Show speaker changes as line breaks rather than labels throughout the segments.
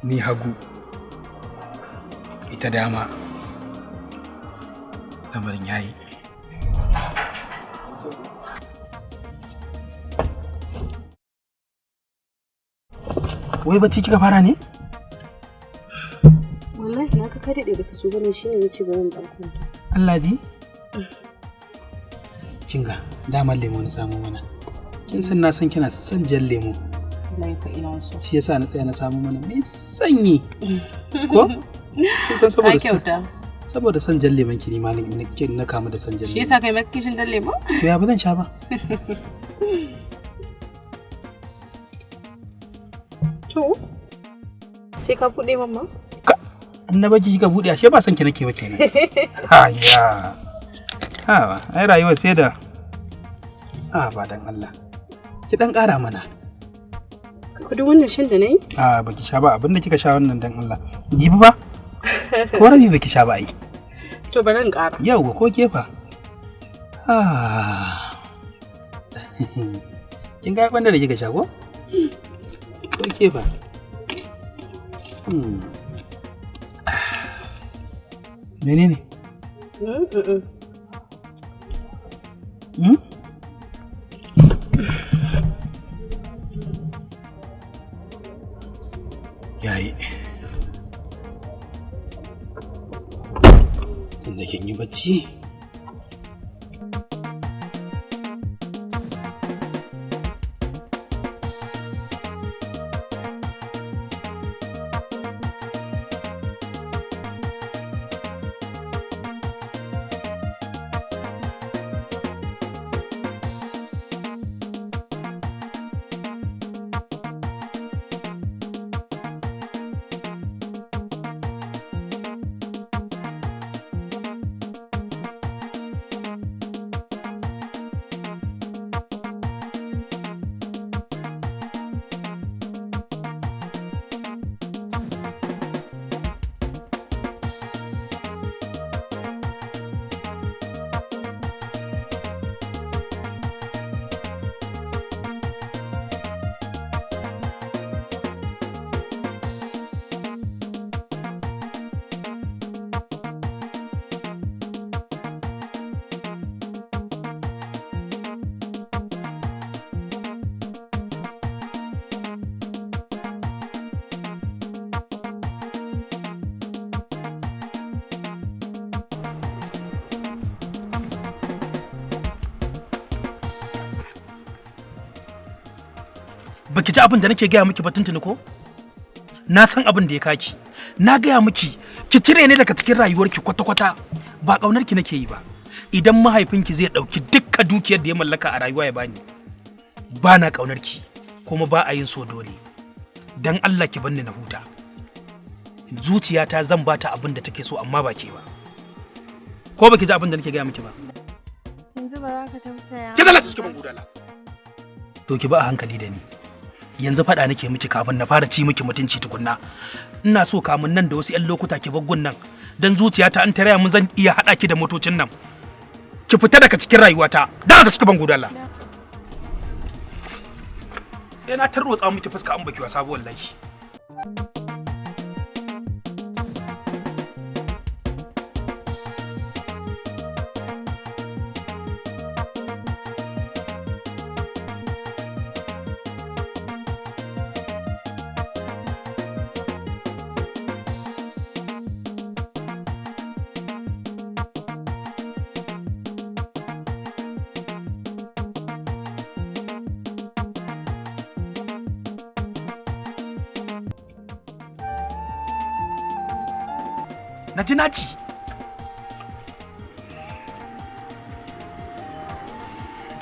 Ni hagu, ita dama. Lamarin yayi. Wai bacci kika fara ne?
Wallahi na ka daɗe baka so bane shine nace bari in ɗauko ta.
Allah di? Kinga, daman lemo na samu mana. Kin san na san kina son jan lemo.
Wallahi fa ina so.
Shi yasa na tsaya na samu mana mai sanyi. Ko? Kin san saboda son jan lemon ki ni ma na kama da son jan lemo.
Shi yasa kai maka kishin jan lemo?
To ya ba zan sha ba.
To, sai ka buɗe mamma?
Annabaji kika buɗe ashe ba san ki nake ba kenan. Haya. Ha, ai rayuwar sai da ba dan Allah. Ki dan ƙara mana.
Ka duk wannan shan da nayi?
Baki sha ba, abinda kika sha wannan dan Allah. Jibi ba? Ko rabi baki sha ba ai.
To bari in ƙara.
Yauwa ko kefa. Kin ga banda da kika sha ko? Ko kefa. Menene? Yayi. Tunda kin yi bacci. Baki ji abin da nake gaya miki ba tuntuni ko? Na san abin da ya kaki. Na gaya miki ki cire ne daga cikin rayuwarki kwata-kwata. Ba kaunar ki nake yi ba. Idan mahaifinki zai dauki dukkan dukiyar da ya mallaka a rayuwa ya bani, ba na kaunar ki kuma ba a yin so dole. Dan Allah ki banni na huta. Zuciyata zan bata abin da take so amma ba ke ba. Ko baki ji abin da nake gaya miki ba?
Yanzu ba za ka tausaya.
Ki zalata cikin gudala. To ki ba a hankali da ni. Yanzu faɗa nake miki kafin na fara ci miki mutunci tukunna. Ina so kamun nan da wasu 'yan lokuta ki baggun nan dan zuciyata an taraya mun zan iya haɗa ki da motocin nan. Ki fita daga cikin rayuwata. Da za ki ban gudala. Sai na tarrotsa miki fuska an baki wasa wallahi. Na ji naci.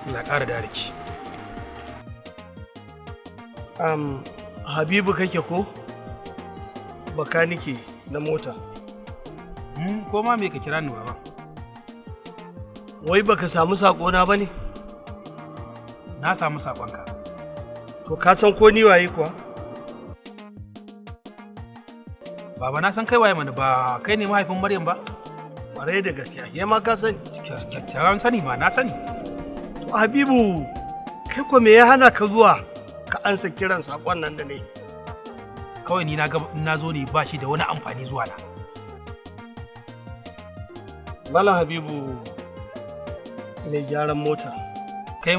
Allah ƙara da riki.
Habibu kake ko? Bakanike na mota.
Ko ma me ka kira ni baba?
Wai baka samu sakona ba ne?
Na samu sakonka.
To ka san ko ni waye kuwa?
Baba na san kai waye mana ba kai ne mahaifin Maryam ba?
Ƙwarai da gaskiya, ke ma ka sani.
Kyakkyawan sani ma na sani.
To Habibu, kai ko me ya hana ka zuwa ka ansa kiran sakon nan da ne.
Kawai ni na zo ne ba shi da wani amfani zuwa na.
Malam Habibu mai gyaran mota.
Kai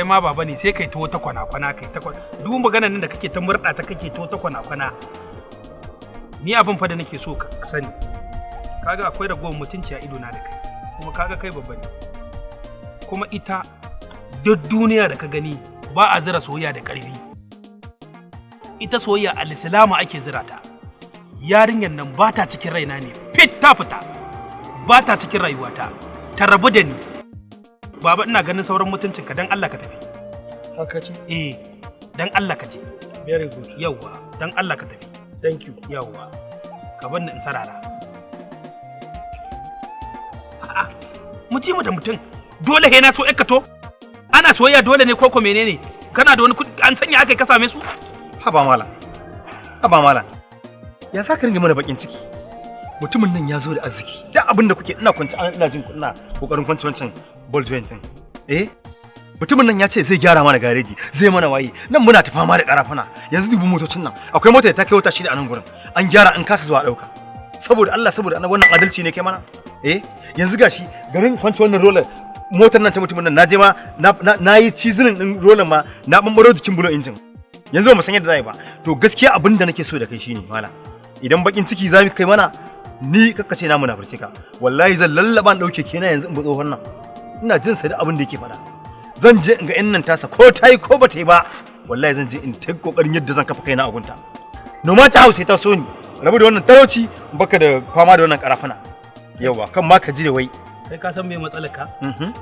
ma baba ne sai kai to ta kwana-kwana kai ta kwana. Duk maganar nan da kake ta murɗa ta kake to ta kwana-kwana. Ni abin fa da nake so ka sani. Kaga akwai ragowar mutunci a ido na da kai. Kuma kaga kai babba ne. Kuma ita duk duniya da ka gani ba a zira soyayya da ƙarfi. Ita soyayya al-islamu ake zira ta. Yarinyar nan ba ta cikin raina ne. Fit ta fita. Ba ta cikin rayuwata. Ta rabu da ni. Baba ina ganin sauran mutuncinka dan Allah ka tafi.
Haka ce?
Dan Allah ka je.
Very good.
Yawwa, dan Allah ka tafi.
Thank you.
Yawwa. Ka bar ni in sarara. A'a, mu ji mu da mutum. Dole he na so to? Ana soyayya dole ne koko menene? Kana da wani an sanya akai ka same su?
Haba malam. Ya sa ka ringa mana bakin ciki. Mutumin nan ya zo da arziki. Da abin da kuke ina kwanci ina jin ina kokarin kwanci wancan ball joint din. Mutumin nan ya ce zai gyara mana gareji, zai mana waye. Nan muna ta fama da karafuna. Yanzu dubu motocin nan. Akwai mota da ta kai wata shida a nan gurin. An gyara an kasa zuwa dauka. Saboda Allah saboda wannan adalci ne kai mana. Yanzu gashi garin kwanci wannan roller motar nan ta mutumin nan naje ma na yi cizirin din roller ma na bambaro jikin bulon injin. Yanzu ba mu san yadda zai ba. To gaskiya abin da nake so da kai shine malam. Idan bakin ciki za mu kai mana ni kakkace na munafurce ka. Wallahi zan lallaba in dauke kena yanzu in bi tsohon nan. Ina jin sa da abin da yake faɗa. Zan je in ga in nan tasa ko ta yi ko ba ta yi ba. Wallahi zan je in ta kokarin yadda zan kafa kaina a gunta. No matter how sai ta so ni. Rabu da wannan talauci baka da fama da wannan karafuna. Yawa kan ma ka ji da wai.
Kai ka san me matsalar ka?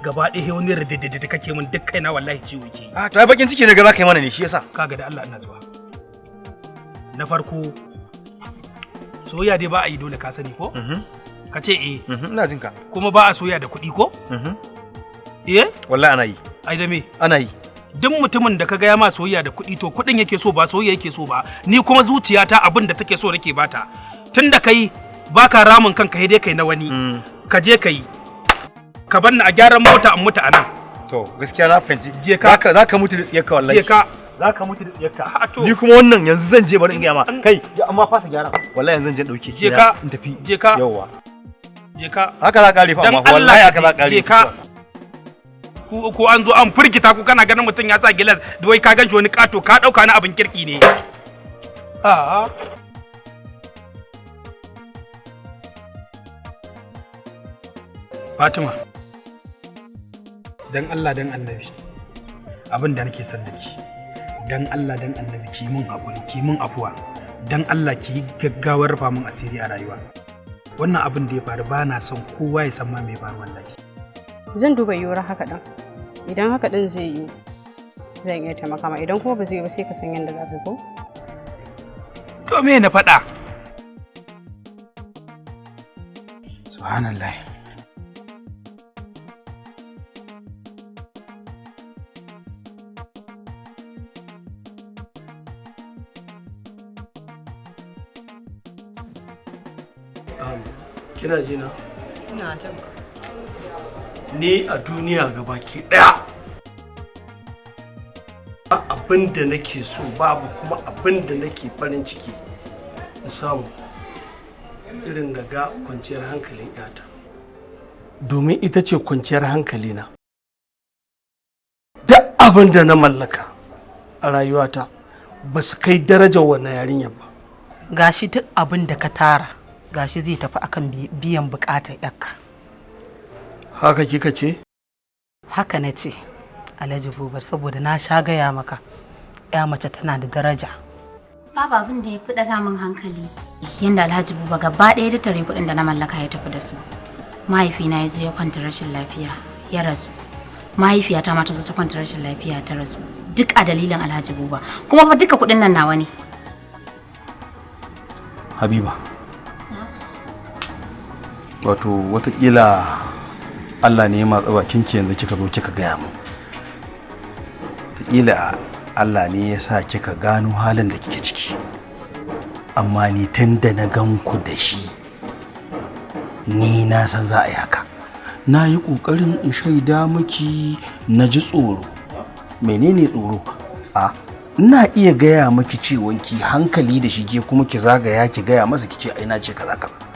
Gaba ɗaya wani ridididi da kake min duk kaina wallahi ciwo yake.
To ai bakin ciki ne ga za ka yi mana ne shi yasa.
Kaga da Allah ina zuwa. Na farko soyayya dai ba a yi dole ka sani ko? Ka ce
ina jin ka.
Kuma ba a soyayya da kuɗi ko?
Wallahi ana yi.
Ai da me?
Ana yi.
Duk mutumin da kaga ya ma soyayya da kuɗi to kuɗin yake so ba soyayya yake so ba. Ni kuma zuciyata abin da take so nake bata. Tunda kai baka ramin kanka dai kai na wani. Ka je ka yi. Ka bar ni a gyaran mota in mutu a nan.
To gaskiya na fahimci. Za ka mutu da tsiyarka wallahi.
Je ka.
Za ka mutu da tsiyarka. Ni kuma wannan yanzu zan je bari in gaya ma. Kai amma fasa gyara. Wallahi yanzu zan je dauke.
Je ka.
In tafi.
Je ka.
Yawwa.
Je ka.
Haka za ka kare fa amma wallahi haka za ka kare.
Je ka. Ko an zo an firgita ku kana ganin mutum ya sa gilas da wai ka ganshi wani kato ka dauka na abin kirki ne. Fatima. Dan Allah dan Annabi. Abin da nake son da ki. Dan Allah dan Annabi ki mun hakuri, ki mun afuwa. Dan Allah ki gaggawar rufa mun asiri a rayuwa. Wannan abin da ya faru ba na son kowa ya san ma me faru wallahi.
Zan duba yiwuwar haka ɗin. Idan haka ɗin zai yi, zan iya taimaka ma. Idan kuma ba zai yi ba sai ka san yadda za ka ko?
To me na faɗa? Subhanallah.
Kina ji na?
Ina jin ka.
Ni a duniya gabaki daya ba abin da nake so babu kuma abin da nake farin ciki in samu irin daga kwanciyar hankalin yata, domin ita ce kwanciyar hankali na. Duk abin da na mallaka a rayuwata ba su kai darajar wannan yarinyar ba.
Gashi duk abin da ka tara gashi zai tafi akan biyan bukatar yakka.
Haka kika ce?
Haka na ce, Alhaji Bubar, saboda na sha gaya maka ya mace tana da daraja.
Babu abin da ya fi ɗaga min hankali yanda Alhaji Buba gaba ɗaya ta tare kuɗin da na mallaka ya tafi da su. Mahaifina ya zo ya kwanta rashin lafiya ya rasu. Mahaifiyata ma ta zo ta kwanta rashin lafiya ta rasu. Duk a dalilin Alhaji Buba. Kuma fa duka kuɗin nan nawa ne.
Habiba. Wato watakila Allah ne ya matsa bakinki yanzu kika zo kika gaya mu. Watakila Allah ne ya sa kika gano halin da kike ciki. Amma ni tun da na gan ku da shi ni na san za a yi haka. Na yi ƙoƙarin in shaida miki na ji tsoro. Menene tsoro? ina iya gaya miki cewa ki hankali da shi ke kuma ki zagaya ki gaya masa ki ce ai na ce kaza kaza